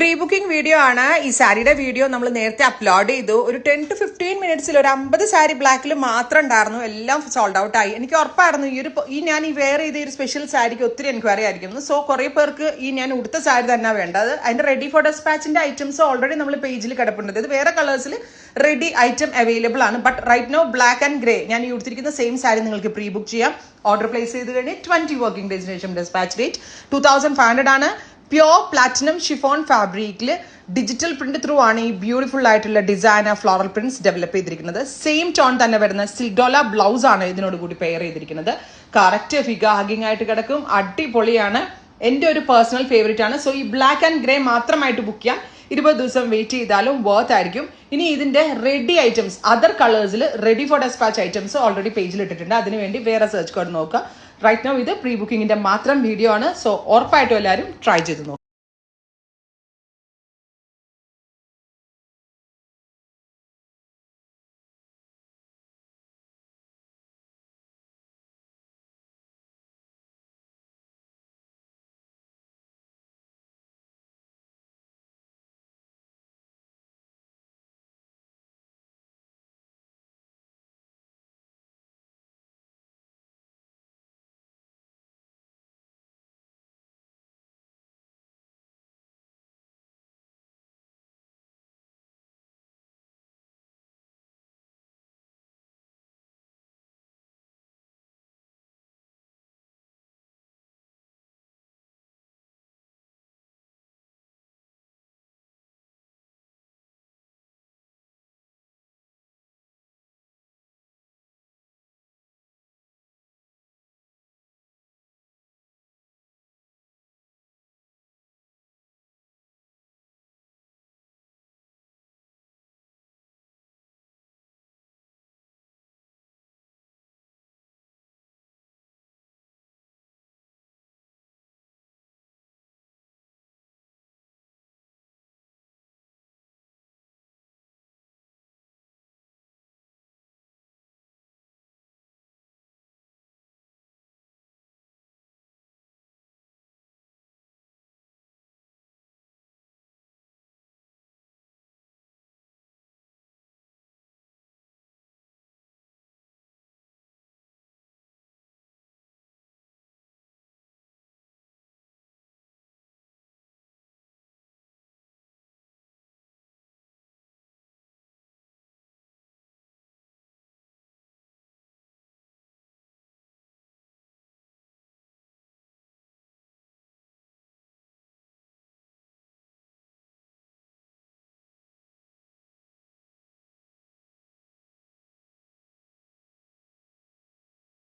Pre booking video ആണ്. ഈ സാരിയുടെ വീഡിയോ നമ്മൾ നേരത്തെ അപ്ലോഡ് ചെയ്തു. ഒരു 10 to 15 മിനിറ്റ്സിൽ ഒരു 50 സാരി ബ്ലാക്കിൽ മാത്രം ഉണ്ടായിരുന്നു. എല്ലാം സോൾഡ് ഔട്ട് ആയി. എനിക്ക് ഉറപ്പായിരുന്നു ഞാൻ വേറെ ചെയ്ത ഒരു സ്പെഷ്യൽ സാരിക്ക് ഒത്തിരി എൻക്വയറി ആയിരിക്കും. സോ കുറെ പേർക്ക് ഞാൻ ഉടുത്ത സാരി തന്നെ വേണ്ടത്. അതിന്റെ റെഡി ഫോർ ഡെസ്പാച്ചിന്റെ ഐറ്റംസ് ഓൾറെഡി നമ്മൾ പേജിൽ കിടപ്പുണ്ട്. ഇത് വേറെ കളേഴ്സിൽ റെഡി ഐറ്റം അവൈലബിൾ ആണ്. But right now black and grey ഞാൻ ഈ ഉടുത്തിരിക്കുന്ന സെയിം സാരി നിങ്ങൾക്ക് പ്രീ ബുക്ക് ചെയ്യാം. ഓർഡർ പ്ലേസ് ചെയ്ത് കഴിഞ്ഞ് 20 വർക്കിംഗ് ഡേയ്സിന് ശേഷം ഡെസ്പാച്ച് ഡേറ്റ് 2500 ആണ്. പ്യോർ പ്ലാറ്റിനം ഷിഫോൺ ഫാബ്രിക്കിൽ ഡിജിറ്റൽ പ്രിന്റ് ത്രൂ ആണ് ഈ ബ്യൂട്ടിഫുൾ ആയിട്ടുള്ള ഡിസൈനർ ഫ്ലോറൽ പ്രിന്റ്സ് ഡെവലപ്പ് ചെയ്തിരിക്കുന്നത്. സെയിം ടോൺ തന്നെ വരുന്ന സിൽഡോല ബ്ലൗസ് ആണ് ഇതിനോട് കൂടി പെയർ ചെയ്തിരിക്കുന്നത്. കറക്റ്റ് ഫിഗർ ഹഗിങ് ആയിട്ട് കിടക്കും. അടിപൊളിയാണ്. എൻ്റെ ഒരു പേഴ്സണൽ ഫേവറേറ്റ് ആണ്. സോ ഈ ബ്ലാക്ക് ആൻഡ് ഗ്രേ മാത്രമായിട്ട് ബുക്ക് ചെയ്യാം. 20 ദിവസം വെയിറ്റ് ചെയ്താലും വർത്ത് ആയിരിക്കും. ഇനി ഇതിന്റെ റെഡി ഐറ്റംസ് അതർ കളേഴ്സിൽ ready for dispatch items already പേജിൽ ഇട്ടിട്ടുണ്ട്. അതിനുവേണ്ടി വേറെ സെർച്ച് കോഡ് നോക്കുക. റൈറ്റ് നൗ ഇത് പ്രീ ബുക്കിംഗിന്റെ മാത്രം വീഡിയോ ആണ്. സോ ഉറപ്പായിട്ടും എല്ലാവരും ട്രൈ ചെയ്ത് നോക്കുക.